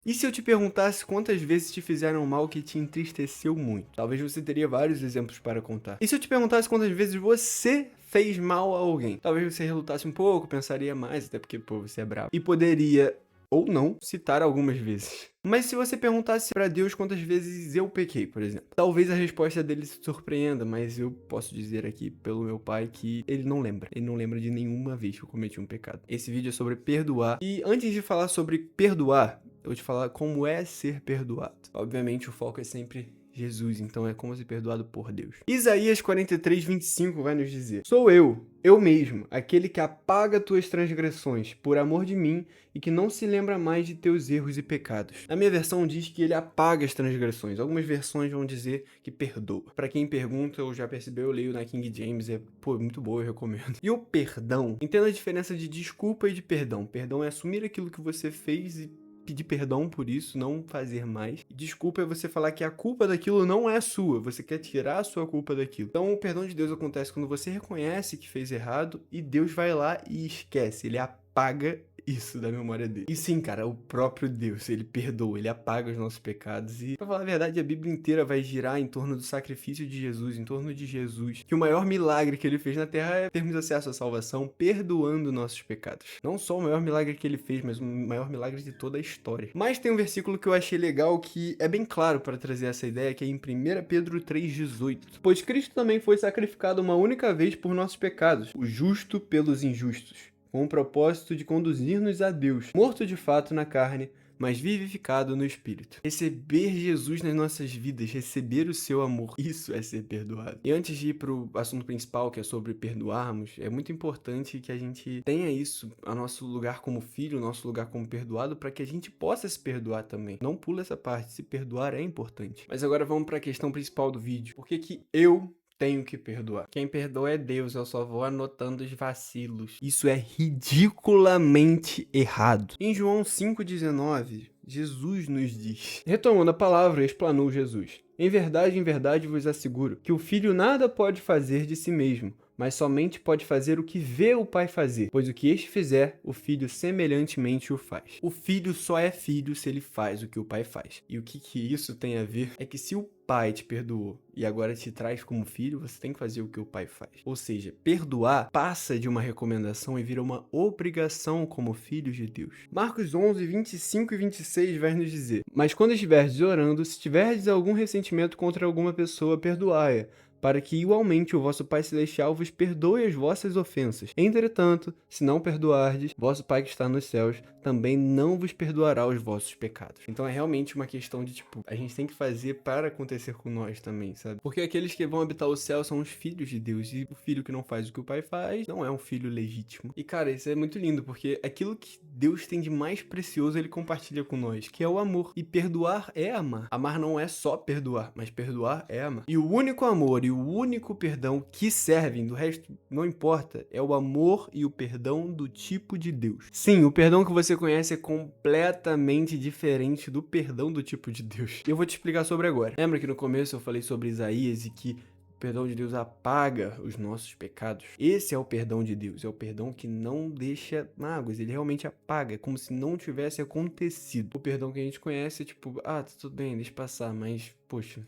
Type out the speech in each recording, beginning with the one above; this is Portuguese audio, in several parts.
E se eu te perguntasse quantas vezes te fizeram mal que te entristeceu muito? Talvez você teria vários exemplos para contar. E se eu te perguntasse quantas vezes você fez mal a alguém? Talvez você relutasse um pouco, pensaria mais, até porque, pô, você é bravo. E poderia, ou não, citar algumas vezes. Mas se você perguntasse pra Deus quantas vezes eu pequei, por exemplo, talvez a resposta dele se surpreenda, mas eu posso dizer aqui pelo meu pai que ele não lembra. Ele não lembra de nenhuma vez que eu cometi um pecado. Esse vídeo é sobre perdoar. E antes de falar sobre perdoar, eu vou te falar como é ser perdoado. Obviamente o foco é sempre Jesus, então é como ser perdoado por Deus. Isaías 43:25 vai nos dizer: Sou eu mesmo, aquele que apaga tuas transgressões por amor de mim e que não se lembra mais de teus erros e pecados. A minha versão diz que ele apaga as transgressões. Algumas versões vão dizer que perdoa. Pra quem pergunta, eu já percebi, eu leio na King James, pô, muito boa, eu recomendo. E o perdão, entenda a diferença de desculpa e de perdão. Perdão é assumir aquilo que você fez e pedir perdão por isso, não fazer mais. Desculpa é você falar que a culpa daquilo não é sua, você quer tirar a sua culpa daquilo. Então o perdão de Deus acontece quando você reconhece que fez errado e Deus vai lá e esquece, ele apaga isso da memória dele. E sim, cara, o próprio Deus, ele perdoa, ele apaga os nossos pecados. E, pra falar a verdade, a Bíblia inteira vai girar em torno do sacrifício de Jesus, em torno de Jesus. Que o maior milagre que ele fez na Terra é termos acesso à salvação, perdoando nossos pecados. Não só o maior milagre que ele fez, mas o maior milagre de toda a história. Mas tem um versículo que eu achei legal, que é bem claro para trazer essa ideia, que é em 1 Pedro 3,18. Pois Cristo também foi sacrificado uma única vez por nossos pecados, o justo pelos injustos, com o propósito de conduzir-nos a Deus, morto de fato na carne, mas vivificado no Espírito. Receber Jesus nas nossas vidas, receber o seu amor, isso é ser perdoado. E antes de ir pro assunto principal, que é sobre perdoarmos, é muito importante que a gente tenha isso, a nosso lugar como filho, o nosso lugar como perdoado, para que a gente possa se perdoar também. Não pula essa parte, se perdoar é importante. Mas agora vamos para a questão principal do vídeo. Por que que eu tenho que perdoar? Quem perdoa é Deus, eu só vou anotando os vacilos. Isso é ridiculamente errado. Em João 5,19, Jesus nos diz: retomando a palavra, explanou Jesus: em verdade vos asseguro que o filho nada pode fazer de si mesmo, mas somente pode fazer o que vê o pai fazer, pois o que este fizer, o filho semelhantemente o faz. O filho só é filho se ele faz o que o pai faz. E o que isso tem a ver é que se o pai te perdoou e agora te traz como filho, você tem que fazer o que o pai faz. Ou seja, perdoar passa de uma recomendação e vira uma obrigação como filhos de Deus. Marcos 11:25 e 26 vai nos dizer: mas quando estiverdes orando, se tiverdes algum ressentimento contra alguma pessoa, perdoai-a, para que igualmente o vosso Pai Celestial vos perdoe as vossas ofensas. Entretanto, se não perdoardes, vosso Pai que está nos céus também não vos perdoará os vossos pecados. Então é realmente uma questão de, tipo, a gente tem que fazer para acontecer com nós também, sabe? Porque aqueles que vão habitar o céu são os filhos de Deus, e o filho que não faz o que o pai faz não é um filho legítimo. E cara, isso é muito lindo, porque aquilo que Deus tem de mais precioso, ele compartilha com nós, que é o amor. E perdoar é amar. Amar não é só perdoar, mas perdoar é amar. E o único amor e o único perdão que servem, do resto não importa, é o amor e o perdão do tipo de Deus. Sim, o perdão que você conhece é completamente diferente do perdão do tipo de Deus. E eu vou te explicar sobre agora. Lembra que no começo eu falei sobre Isaías e que o perdão de Deus apaga os nossos pecados? Esse é o perdão de Deus, é o perdão que não deixa mágoas, ele realmente apaga, é como se não tivesse acontecido. O perdão que a gente conhece é tipo, tá tudo bem, deixa passar, mas, poxa,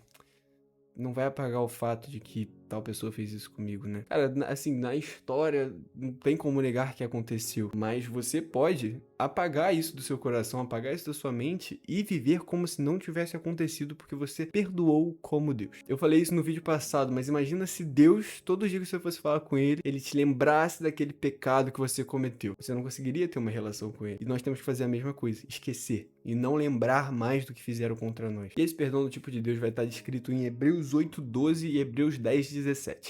não vai apagar o fato de que tal pessoa fez isso comigo, né? Cara, assim, na história, não tem como negar que aconteceu, mas você pode apagar isso do seu coração, apagar isso da sua mente e viver como se não tivesse acontecido, porque você perdoou como Deus. Eu falei isso no vídeo passado, mas imagina se Deus, todo dia que você fosse falar com ele te lembrasse daquele pecado que você cometeu. Você não conseguiria ter uma relação com ele. E nós temos que fazer a mesma coisa, esquecer e não lembrar mais do que fizeram contra nós. E esse perdão do tipo de Deus vai estar descrito em Hebreus 8:12 e Hebreus 10:17.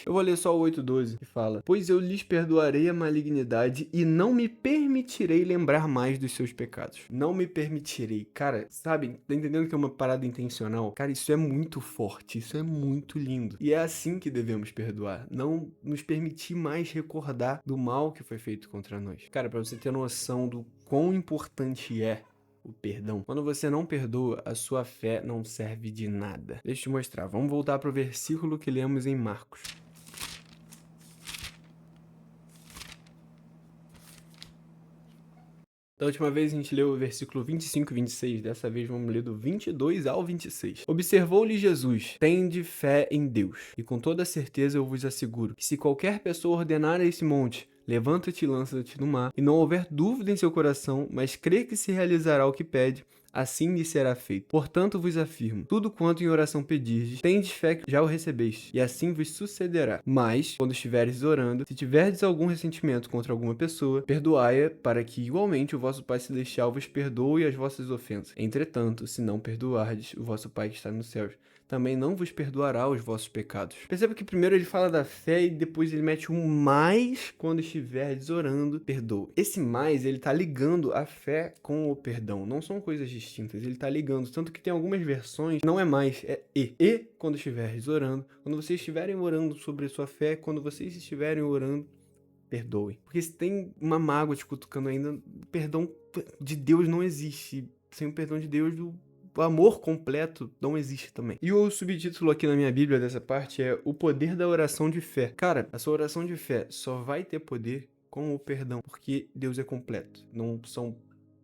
Eu vou ler só o 8:12, que fala: pois eu lhes perdoarei a malignidade e não me permitirei lembrar mais dos seus pecados. Não me permitirei. Cara, sabe, tá entendendo que é uma parada intencional? Cara, isso é muito forte, isso é muito lindo. E é assim que devemos perdoar. Não nos permitir mais recordar do mal que foi feito contra nós. Cara, pra você ter noção do quão importante é o perdão. Quando você não perdoa, a sua fé não serve de nada. Deixa eu te mostrar. Vamos voltar para o versículo que lemos em Marcos. Da última vez a gente leu o versículo 25 e 26, dessa vez vamos ler do 22 ao 26. Observou-lhe Jesus: tende fé em Deus, e com toda certeza eu vos asseguro que se qualquer pessoa ordenar a esse monte, levanta-te e lança-te no mar, e não houver dúvida em seu coração, mas crê que se realizará o que pede, assim lhe será feito. Portanto vos afirmo, tudo quanto em oração pedirdes, tendes fé que já o recebeste, e assim vos sucederá. Mas, quando estiveres orando, se tiverdes algum ressentimento contra alguma pessoa, perdoai-a, para que igualmente o vosso Pai Celestial vos perdoe as vossas ofensas. Entretanto, se não perdoardes, o vosso Pai que está nos céus também não vos perdoará os vossos pecados. Perceba que primeiro ele fala da fé e depois ele mete um mais quando estiverdes orando, perdoe. Esse mais, ele tá ligando a fé com o perdão. Não são coisas distintas, ele tá ligando. Tanto que tem algumas versões, não é mais, é e. E quando estiverdes orando, quando vocês estiverem orando sobre a sua fé, quando vocês estiverem orando, perdoe. Porque se tem uma mágoa te cutucando ainda, o perdão de Deus não existe. Sem o perdão de Deus, o amor completo não existe também. E o subtítulo aqui na minha Bíblia dessa parte é o poder da oração de fé. Cara, a sua oração de fé só vai ter poder com o perdão, porque Deus é completo. Não são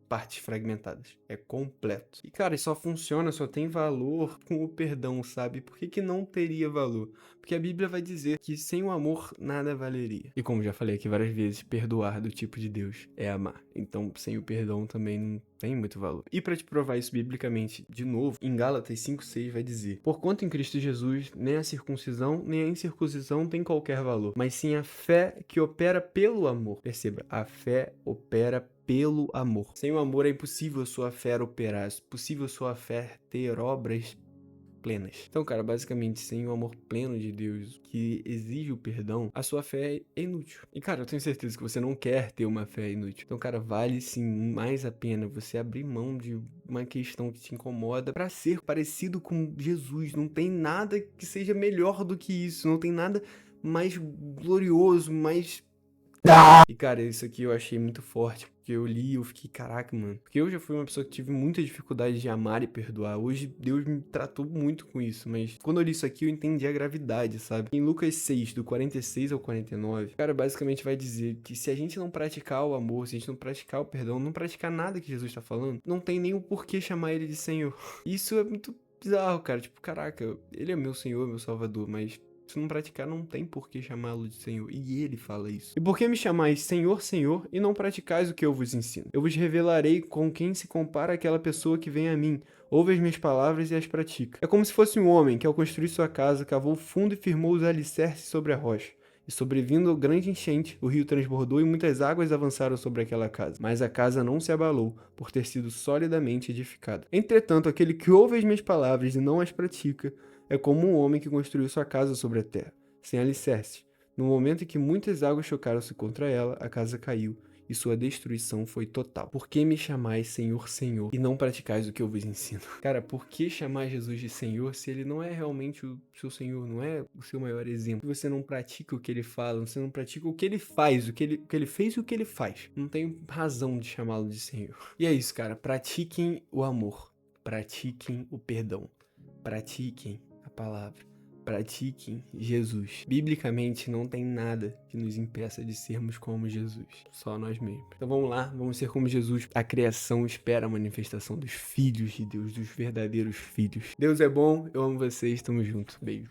partes fragmentadas. É completo. E, cara, só funciona, só tem valor com o perdão, sabe? Por que não teria valor? Porque a Bíblia vai dizer que sem o amor nada valeria. E como já falei aqui várias vezes, perdoar do tipo de Deus é amar. Então, sem o perdão também não tem muito valor. E para te provar isso biblicamente, de novo, em Gálatas 5:6 vai dizer: porquanto em Cristo Jesus, nem a circuncisão, nem a incircuncisão tem qualquer valor, mas sim a fé que opera pelo amor. Perceba, a fé opera pelo amor. Sem o amor é impossível sua fé operar, é impossível sua fé ter obras plenas. Então, cara, basicamente, sem o amor pleno de Deus, que exige o perdão, a sua fé é inútil. E, cara, eu tenho certeza que você não quer ter uma fé inútil. Então, cara, vale sim mais a pena você abrir mão de uma questão que te incomoda para ser parecido com Jesus. Não tem nada que seja melhor do que isso. Não tem nada mais glorioso, mais... E, cara, isso aqui eu achei muito forte, porque eu li e eu fiquei, caraca, mano. Porque eu já fui uma pessoa que tive muita dificuldade de amar e perdoar. Hoje, Deus me tratou muito com isso, mas quando eu li isso aqui, eu entendi a gravidade, sabe? Em Lucas 6, do 46 ao 49, cara, basicamente vai dizer que se a gente não praticar o amor, se a gente não praticar o perdão, não praticar nada que Jesus tá falando, não tem nem o porquê chamar ele de Senhor. Isso é muito bizarro, cara. Tipo, caraca, ele é meu Senhor, meu Salvador, mas... se não praticar, não tem por que chamá-lo de Senhor. E ele fala isso. E por que me chamais Senhor, Senhor, e não praticais o que eu vos ensino? Eu vos revelarei com quem se compara aquela pessoa que vem a mim, ouve as minhas palavras e as pratica. É como se fosse um homem que, ao construir sua casa, cavou fundo e firmou os alicerces sobre a rocha. E sobrevindo grande enchente, o rio transbordou e muitas águas avançaram sobre aquela casa. Mas a casa não se abalou, por ter sido solidamente edificada. Entretanto, aquele que ouve as minhas palavras e não as pratica, é como um homem que construiu sua casa sobre a terra, sem alicerce. No momento em que muitas águas chocaram-se contra ela, a casa caiu, e sua destruição foi total. Por que me chamais Senhor, Senhor, e não praticais o que eu vos ensino? Cara, por que chamar Jesus de Senhor se ele não é realmente o seu Senhor, não é o seu maior exemplo? Você não pratica o que ele fala, você não pratica o que ele faz, o que ele fez e o que ele faz. Não tem razão de chamá-lo de Senhor. E é isso, cara. Pratiquem o amor. Pratiquem o perdão. Pratiquem a palavra. Pratiquem Jesus. Biblicamente não tem nada que nos impeça de sermos como Jesus. Só nós mesmos. Então vamos lá, vamos ser como Jesus. A criação espera a manifestação dos filhos de Deus, dos verdadeiros filhos. Deus é bom, eu amo vocês, tamo junto. Beijo.